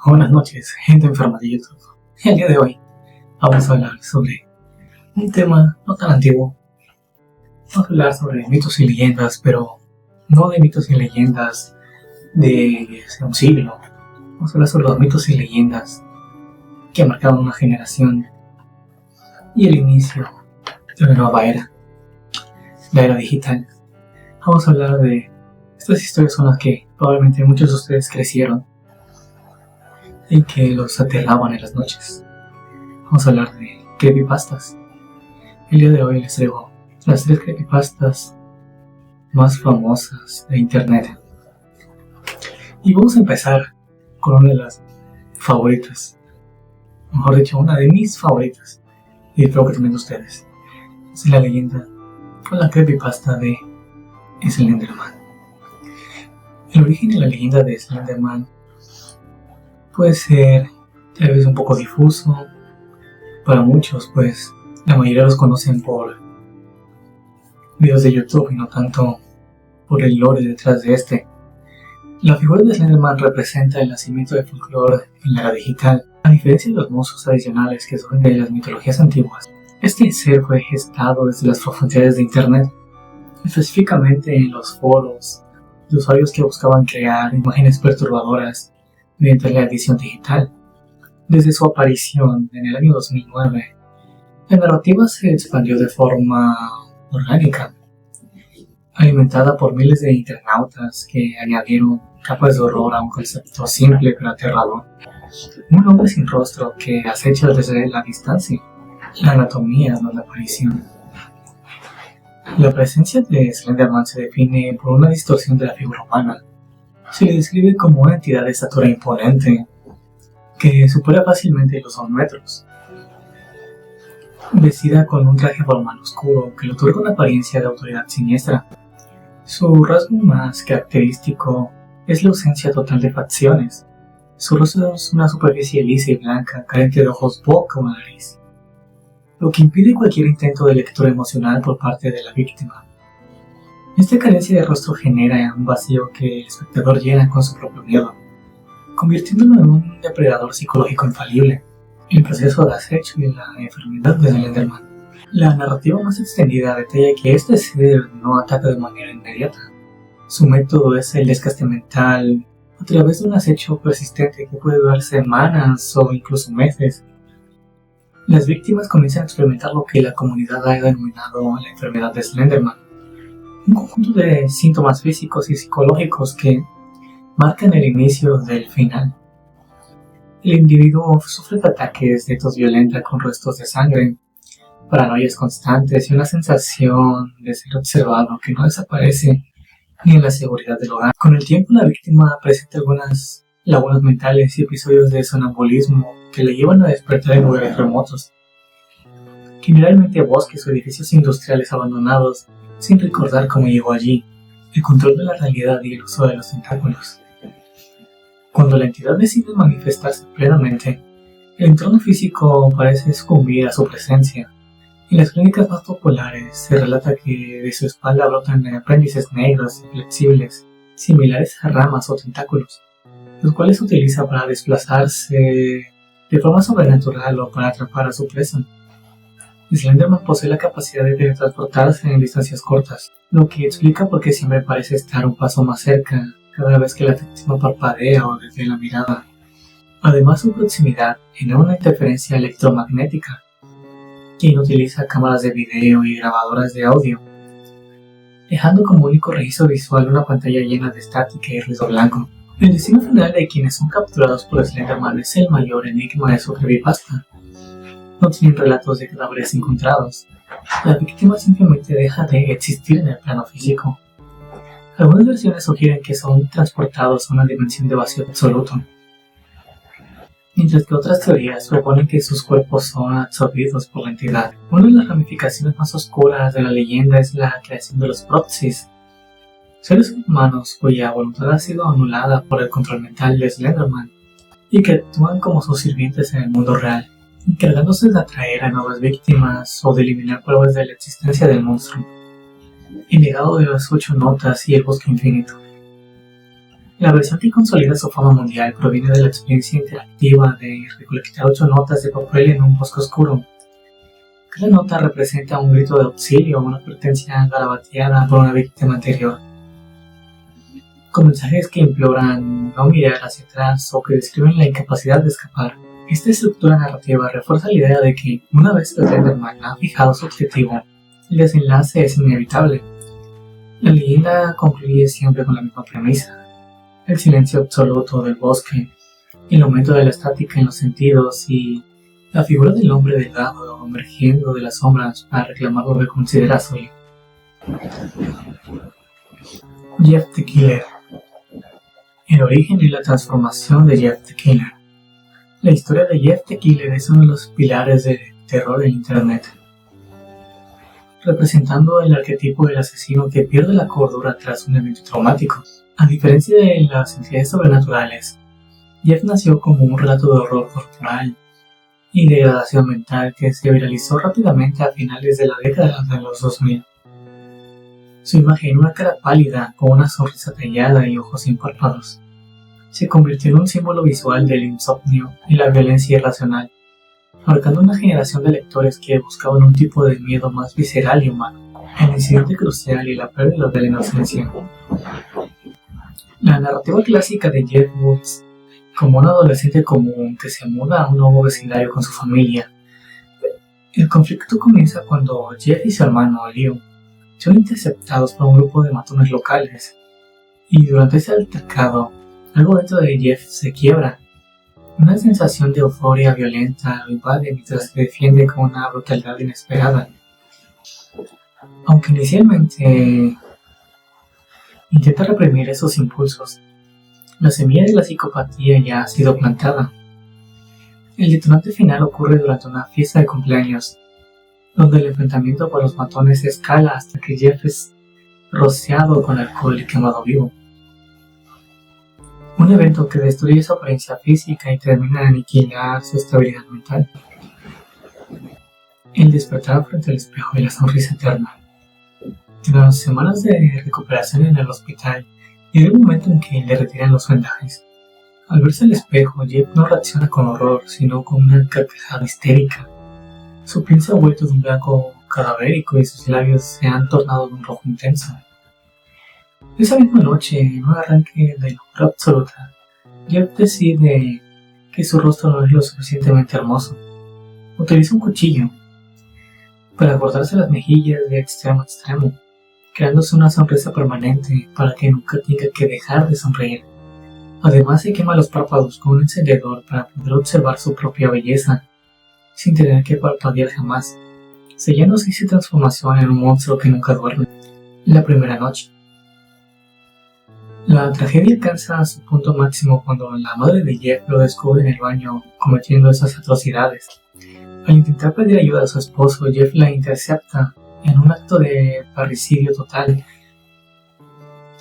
Buenas noches, gente enferma de YouTube. El día de hoy vamos a hablar sobre un tema no tan antiguo. Vamos a hablar sobre mitos y leyendas, pero no de mitos y leyendas de hace un siglo. Vamos a hablar sobre los mitos y leyendas que marcaron una generación y el inicio de una nueva era, la era digital. Vamos a hablar de estas historias con las que probablemente muchos de ustedes crecieron y que los aterraban en las noches. Vamos a hablar de creepypastas. El día de hoy les traigo las 3 creepypastas más famosas de internet. Y vamos a empezar con una de las favoritas. Mejor dicho, una de mis favoritas. Y espero que también ustedes. Es la leyenda o la creepypasta de Slenderman. El origen de la leyenda de Slenderman puede ser tal vez un poco difuso para muchos, pues la mayoría los conocen por videos de YouTube y no tanto por el lore detrás de este. La figura de Slenderman representa el nacimiento del folclore en la era digital. A diferencia de los monstruos tradicionales que surgen de las mitologías antiguas, este ser fue gestado desde las profundidades de internet, específicamente en los foros de usuarios que buscaban crear imágenes perturbadoras mediante la edición digital. Desde su aparición en el año 2009, la narrativa se expandió de forma orgánica, alimentada por miles de internautas que añadieron capas de horror a un concepto simple pero aterrador. Un hombre sin rostro que acecha desde la distancia. La anatomía de la aparición. La presencia de Slenderman se define por una distorsión de la figura humana. Se le describe como una entidad de estatura imponente que supera fácilmente los 2 metros, vestida con un traje formal oscuro que le otorga una apariencia de autoridad siniestra. Su rasgo más característico es la ausencia total de facciones. Su rostro es una superficie lisa y blanca, carente de ojos, boca o nariz, lo que impide cualquier intento de lectura emocional por parte de la víctima. Esta carencia de rostro genera un vacío que el espectador llena con su propio miedo, convirtiéndolo en un depredador psicológico infalible. El proceso de acecho y la enfermedad de Slenderman. La narrativa más extendida detalla que este ser no ataca de manera inmediata. Su método es el desgaste mental a través de un acecho persistente que puede durar semanas o incluso meses. Las víctimas comienzan a experimentar lo que la comunidad ha denominado la enfermedad de Slenderman, un conjunto de síntomas físicos y psicológicos que marcan el inicio del final. El individuo sufre de ataques de tos violenta con restos de sangre, paranoias constantes y una sensación de ser observado que no desaparece ni en la seguridad del hogar. Con el tiempo, la víctima presenta algunas lagunas mentales y episodios de sonambulismo que le llevan a despertar en lugares remotos, generalmente bosques o edificios industriales abandonados, sin recordar cómo llegó allí, el control de la realidad y el uso de los tentáculos. Cuando la entidad decide manifestarse plenamente, el entorno físico parece sucumbir a su presencia. En las clínicas más populares se relata que de su espalda brotan apéndices negros y flexibles, similares a ramas o tentáculos, los cuales se utiliza para desplazarse de forma sobrenatural o para atrapar a su presa. Slenderman posee la capacidad de teletransportarse en distancias cortas, lo que explica por qué siempre parece estar un paso más cerca cada vez que la víctima parpadea o desvía la mirada. Además, su proximidad genera una interferencia electromagnética. Quien utiliza cámaras de video y grabadoras de audio, dejando como único registro visual una pantalla llena de estática y ruido blanco. El destino final de quienes son capturados por Slenderman es el mayor enigma de su creepypasta. No tienen relatos de cadáveres encontrados. La víctima simplemente deja de existir en el plano físico. Algunas versiones sugieren que son transportados a una dimensión de vacío absoluto, mientras que otras teorías proponen que sus cuerpos son absorbidos por la entidad. Una de las ramificaciones más oscuras de la leyenda es la creación de los proxies, seres humanos cuya voluntad ha sido anulada por el control mental de Slenderman y que actúan como sus sirvientes en el mundo real, encargándose de atraer a nuevas víctimas o de eliminar pruebas de la existencia del monstruo. El legado de las 8 notas y el bosque infinito. La versión que consolida su fama mundial proviene de la experiencia interactiva de recolectar 8 notas de papel en un bosque oscuro. Cada nota representa un grito de auxilio o una advertencia garabateada por una víctima anterior, con mensajes que imploran no mirar hacia atrás o que describen la incapacidad de escapar. Esta estructura narrativa refuerza la idea de que, una vez que Slenderman ha fijado su objetivo, el desenlace es inevitable. La leyenda concluye siempre con la misma premisa: el silencio absoluto del bosque, el aumento de la estática en los sentidos y la figura del hombre delgado emergiendo de las sombras para reclamar lo que considera suyo. Jeff the Killer. El origen y la transformación de Jeff the Killer. La historia de Jeff the Killer es uno de los pilares del terror en Internet, representando el arquetipo del asesino que pierde la cordura tras un evento traumático. A diferencia de las entidades sobrenaturales, Jeff nació como un relato de horror corporal y degradación mental que se viralizó rápidamente a finales de la década de los 2000. Su imagen, una cara pálida con una sonrisa tallada y ojos sin párpados, se convirtió en un símbolo visual del insomnio y la violencia irracional, marcando una generación de lectores que buscaban un tipo de miedo más visceral y humano. El incidente crucial y la pérdida de la inocencia. La narrativa clásica de Jeff Woods, como un adolescente común que se muda a un nuevo vecindario con su familia. El conflicto comienza cuando Jeff y su hermano Liu son interceptados por un grupo de matones locales, y durante ese altercado, algo dentro de Jeff se quiebra. Una sensación de euforia violenta lo invade mientras se defiende con una brutalidad inesperada. Aunque inicialmente intenta reprimir esos impulsos, la semilla de la psicopatía ya ha sido plantada. El detonante final ocurre durante una fiesta de cumpleaños, donde el enfrentamiento por los matones escala hasta que Jeff es rociado con alcohol y quemado vivo. Un evento que destruye su apariencia física y termina de aniquilar su estabilidad mental. El despertar frente al espejo y la sonrisa eterna. Tras semanas de recuperación en el hospital, llega el momento en que le retiran los vendajes. Al verse al espejo, Jeff no reacciona con horror, sino con una carcajada histérica. Su piel se ha vuelto de un blanco cadavérico y sus labios se han tornado de un rojo intenso. Esa misma noche, en un arranque de locura absoluta, Jeff decide que su rostro no es lo suficientemente hermoso. Utiliza un cuchillo para cortarse las mejillas de extremo a extremo, creándose una sonrisa permanente para que nunca tenga que dejar de sonreír. Además, se quema los párpados con un encendedor para poder observar su propia belleza, sin tener que parpadear jamás, sellándose su transformación en un monstruo que nunca duerme. La primera noche. La tragedia alcanza su punto máximo cuando la madre de Jeff lo descubre en el baño cometiendo esas atrocidades. Al intentar pedir ayuda a su esposo, Jeff la intercepta en un acto de parricidio total.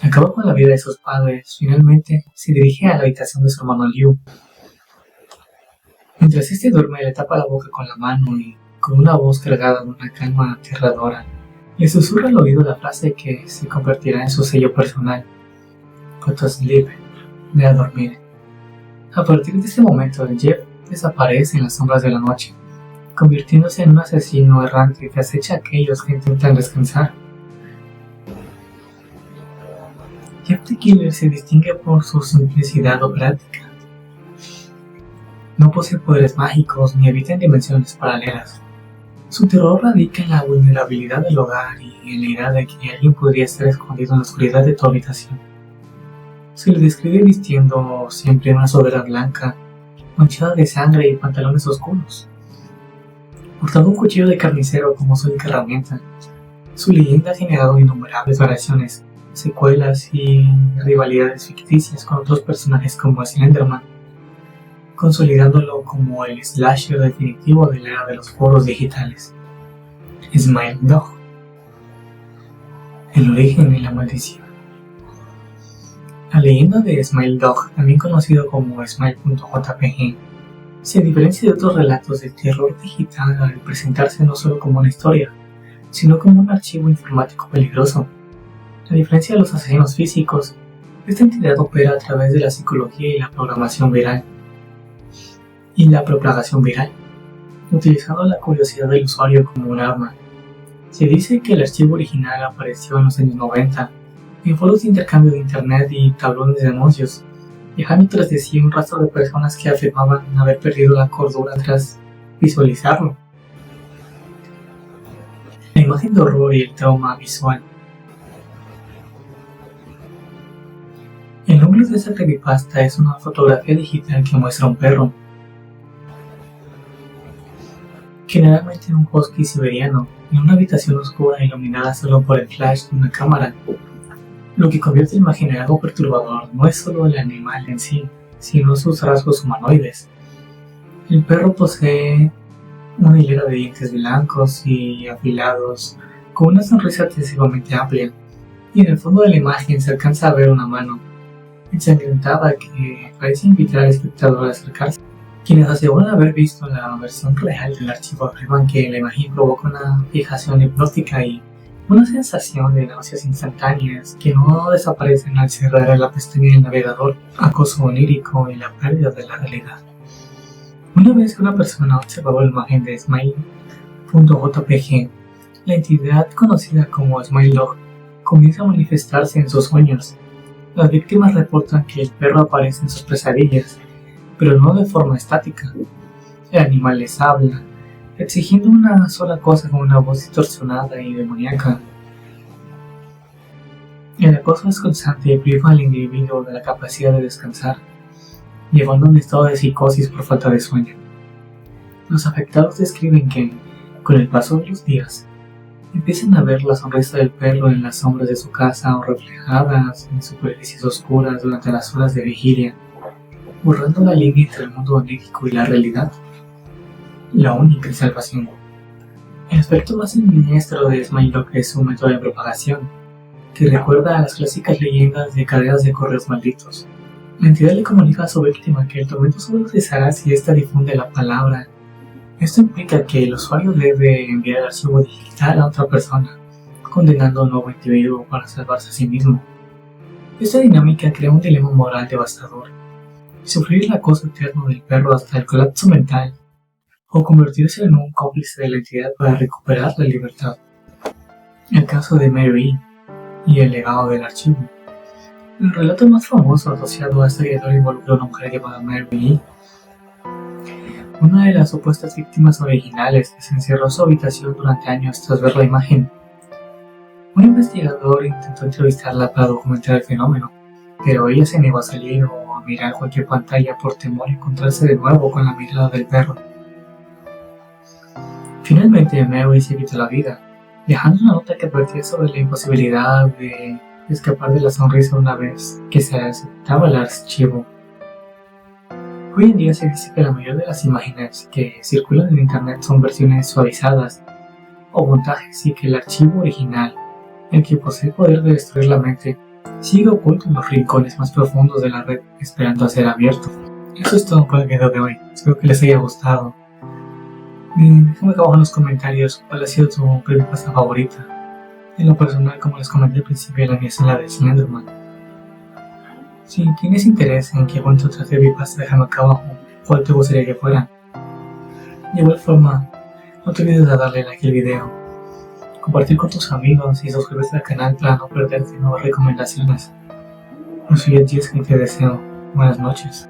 Acaba con la vida de sus padres. Finalmente, se dirige a la habitación de su hermano Liu. Mientras este duerme, le tapa la boca con la mano y, con una voz cargada de una calma aterradora, le susurra al oído la frase que se convertirá en su sello personal: "Go to sleep", de a dormir. A partir de ese momento, Jeff desaparece en las sombras de la noche, convirtiéndose en un asesino errante que acecha a aquellos que intentan descansar. Jeff the Killer se distingue por su simplicidad o práctica. No posee poderes mágicos ni habita en dimensiones paralelas. Su terror radica en la vulnerabilidad del hogar y en la idea de que alguien podría estar escondido en la oscuridad de tu habitación. Se le describe vistiendo siempre una sudadera blanca, manchada de sangre y pantalones oscuros, portando un cuchillo de carnicero como su única herramienta. Su leyenda ha generado innumerables variaciones, secuelas y rivalidades ficticias con otros personajes como Slenderman, consolidándolo como el slasher definitivo de la era de los foros digitales. Smile Dog. El origen y la maldición. La leyenda de Smile Dog, también conocido como Smile.jpg, se diferencia de otros relatos de terror digital al presentarse no solo como una historia, sino como un archivo informático peligroso. A diferencia de los asesinos físicos, Esta entidad opera a través de la psicología y la programación viral y la propagación viral, utilizando la curiosidad del usuario como un arma. Se dice que el archivo original apareció en los años 90 en foros de intercambio de internet y tablones de anuncios, dejando tras de sí un rastro de personas que afirmaban haber perdido la cordura tras visualizarlo. La imagen de horror y el trauma visual. El núcleo de esta creepypasta es una fotografía digital que muestra un perro, generalmente en un bosque siberiano, en una habitación oscura iluminada solo por el flash de una cámara. Lo que convierte el imagen en algo perturbador no es solo el animal en sí, sino sus rasgos humanoides. El perro posee una hilera de dientes blancos y afilados, con una sonrisa excesivamente amplia, y en el fondo de la imagen se alcanza a ver una mano ensangrentada que parece invitar al espectador a acercarse. Quienes aseguran haber visto la versión real del archivo afirman que la imagen provoca una fijación hipnótica y una sensación de náuseas instantáneas que no desaparecen al cerrar la pestaña del navegador, acoso onírico y la pérdida de la realidad. Una vez que una persona ha observado la imagen de Smile.jpg, la entidad conocida como Smile Dog comienza a manifestarse en sus sueños. Las víctimas reportan que el perro aparece en sus pesadillas, pero no de forma estática. El animal les habla, exigiendo una sola cosa con una voz distorsionada y demoníaca. El acoso es constante y priva al individuo de la capacidad de descansar, llevando a un estado de psicosis por falta de sueño. Los afectados describen que, con el paso de los días, empiezan a ver la sonrisa del perro en las sombras de su casa o reflejadas en superficies oscuras durante las horas de vigilia, borrando la línea entre el mundo onírico y la realidad, la única salvación. El aspecto más siniestro de Smile Dog es su método de propagación, que recuerda a las clásicas leyendas de cadenas de correos malditos. La entidad le comunica a su víctima que el tormento solo cesará si ésta difunde la palabra. Esto implica que el usuario debe enviar el archivo digital a otra persona, condenando a un nuevo individuo para salvarse a sí mismo. Esta dinámica crea un dilema moral devastador: sufrir el acoso eterno del perro hasta el colapso mental, o convertirse en un cómplice de la entidad para recuperar la libertad. El caso de Mary y el legado del archivo. El relato más famoso asociado a esta criatura involucra a una mujer llamada Mary, una de las supuestas víctimas originales que se encerró en su habitación durante años tras ver la imagen. Un investigador intentó entrevistarla para documentar el fenómeno, pero ella se negó a salir o a mirar cualquier pantalla por temor a encontrarse de nuevo con la mirada del perro. Finalmente, Mary se quitó la vida, dejando una nota que advertía sobre la imposibilidad de escapar de la sonrisa una vez que se aceptaba el archivo. Hoy en día se dice que la mayoría de las imágenes que circulan en internet son versiones suavizadas o montajes, y que el archivo original, el que posee el poder de destruir la mente, sigue oculto en los rincones más profundos de la red, esperando a ser abierto. Eso es todo por el video de hoy, espero que les haya gustado. Déjame abajo en los comentarios cuál ha sido tu creepypasta favorita. En lo personal, como les comenté al principio, la mía es la de Slenderman. Si tienes interés en que cuente otra creepypasta, déjame acá abajo cuál te gustaría que fuera. De igual forma, no te olvides de darle like al video, compartir con tus amigos y suscribirte al canal para no perderte nuevas recomendaciones. Yo soy Edgis y te deseo buenas noches.